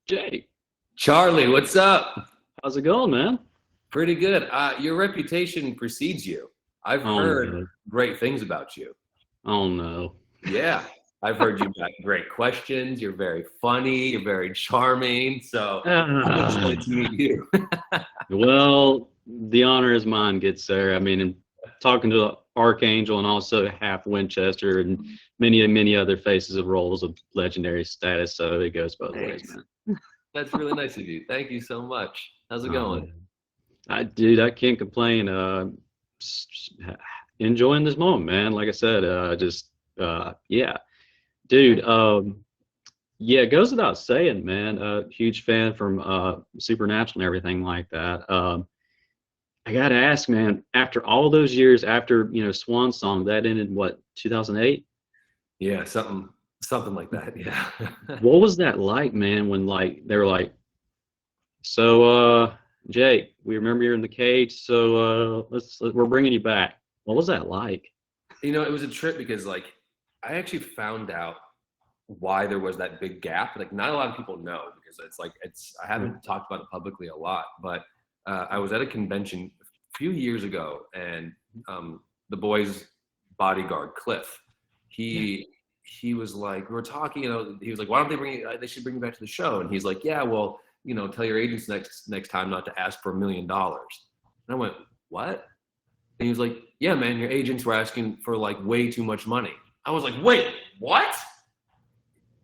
Jake, Charlie, what's up? how's it going, man? Pretty good. Your reputation precedes you. I've Oh heard no. great things about you. Oh no. Yeah, I've heard you got great questions. You're very funny. You're very charming. So I'm Ah, excited to meet you. well, the honor is mine, good sir. I mean, in talking to the Archangel and also half Winchester and many other faces of roles of legendary status, so it goes both ways, Thanks. man. That's really nice of you. Thank you so much. How's it Oh going? man. Dude, I can't complain. S- s- Enjoying this moment, man. Like I said, just yeah. Dude, yeah, it goes without saying, man. Huge fan from Supernatural and everything like that. I gotta ask, man. After all those years, after Swan Song, that ended what 2008. Yeah, something like that. Yeah. What was that like, man? When like they were like, so Jake, we remember you're in the cage, so we're bringing you back. What was that like? It was a trip because I actually found out why there was that big gap. Like not a lot of people know because it's I haven't talked about it publicly a lot, but I was at a convention a few years ago, and the boys' bodyguard Cliff, Yeah. he was like, we were talking, he was like, why don't they bring you? They should bring you back to the show. And he's like, yeah, well, tell your agents next time not to ask for $1 million. And I went, what? And he was like, yeah, man, your agents were asking for like way too much money. I was like, wait, what?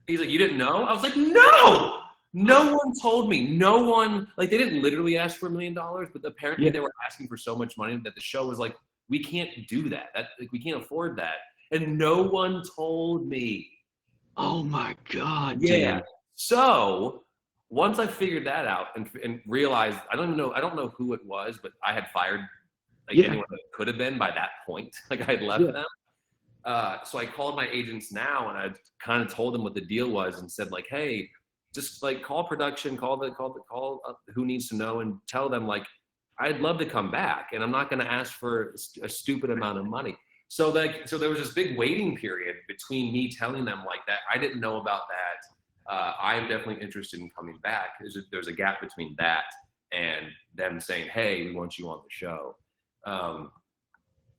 He's like, you didn't know? I was like, no, no one told me. No one, like, they didn't literally ask for $1 million, but apparently Yeah. they were asking for so much money that the show was like, we can't do that. Like, we can't afford that. And no one told me. Oh my God, Yeah. dude. So once I figured that out and realized, I don't know who it was, but I had fired like Yeah. anyone that could have been by that point. Like I had left Yeah. them. So I called my agents now and I kind of told them what the deal was and said like, hey, just like call production, call who needs to know and tell them like, I'd love to come back and I'm not going to ask for a stupid amount of money. So there was this big waiting period between me telling them like that. I didn't know about that. I'm definitely interested in coming back. There's a gap between that and them saying, hey, we want you on the show. Um,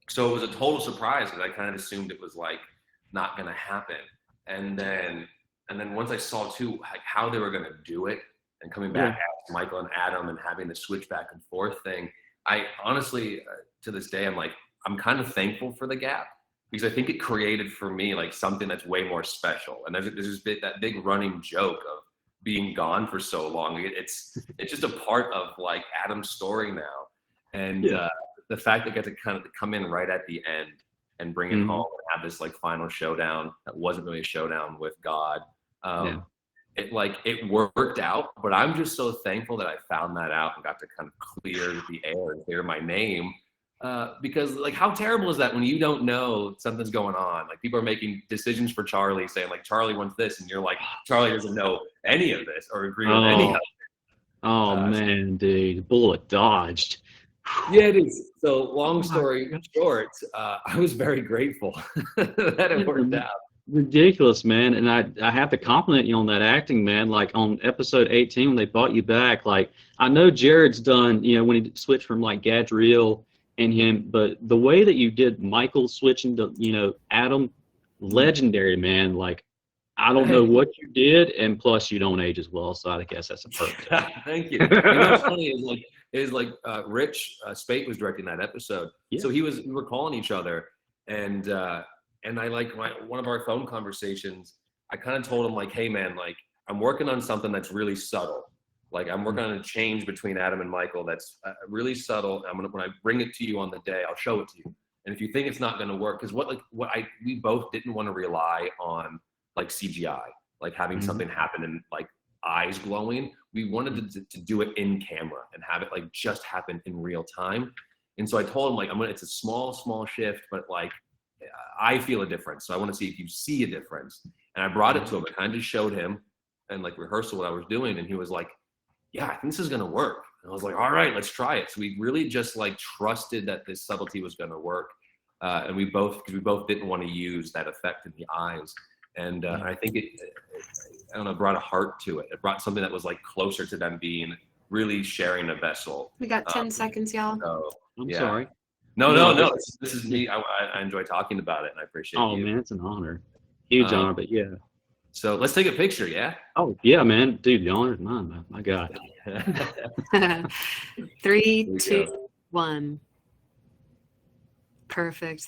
so it was a total surprise because I kind of assumed it was like not going to happen. And then once I saw too like how they were going to do it and coming back Yeah. at Michael and Adam and having the switch back and forth thing, I honestly to this day I'm kind of thankful for the gap because I think it created for me like something that's way more special. And there's that big running joke of being gone for so long. It's just a part of like Adam's story now. And Yeah. the fact that I got to kind of come in right at the end and bring it Hmm. home and have this like final showdown that wasn't really a showdown with God. Yeah. Um, it worked out, but I'm just so thankful that I found that out and got to kind of clear the air and clear my name. Because like how terrible is that when you don't know something's going on? Like people are making decisions for Charlie saying like Charlie wants this and you're like Charlie doesn't know any of this or agree with any of Oh. it. Oh Uh, man, dude. Bullet dodged. Yeah, it is. So, Oh long my story God. short, I was very grateful that it Yeah, worked out. ridiculous, man. And I have to compliment you on that acting, man. Like on episode 18 when they brought you back, like I know Jared's done, when he switched from like Gadriel and him, but the way that you did Michael switching to, Adam, legendary, man. Like I don't know Thank what you did, and plus you don't age as well, so I guess that's a perk to thank you. And what's it. funny Rich Spate was directing that episode, Yeah. so we were calling each other, and I like one of our phone conversations. I kind of told him like, hey man, like I'm working on something that's really subtle. Like I'm working on a change between Adam and Michael that's really subtle. When I bring it to you on the day, I'll show it to you. And if you think it's not going to work, because we both didn't want to rely on like CGI, like having Mhm. something happen and like eyes glowing. We wanted to do it in camera and have it like just happen in real time. And so I told him like it's a small shift, but like I feel a difference. So I want to see if you see a difference. And I brought it to him. I kind of just showed him and like rehearsal what I was doing. And he was like, yeah, I think this is going to work. And I was like, all right, let's try it. So we really just like trusted that this subtlety was going to work. And because we both didn't want to use that effect in the eyes. And I think I don't know, brought a heart to it. It brought something that was like closer to them being really sharing a vessel. We got 10 seconds, y'all. So, I'm yeah. sorry. No. This is me. I enjoy talking about it, and I appreciate you. Oh man, it's an honor. Huge honor, but yeah. So let's take a picture, yeah? Oh yeah, man. Dude, the honor's mine, man. My God. 3, 2, 1. Perfect.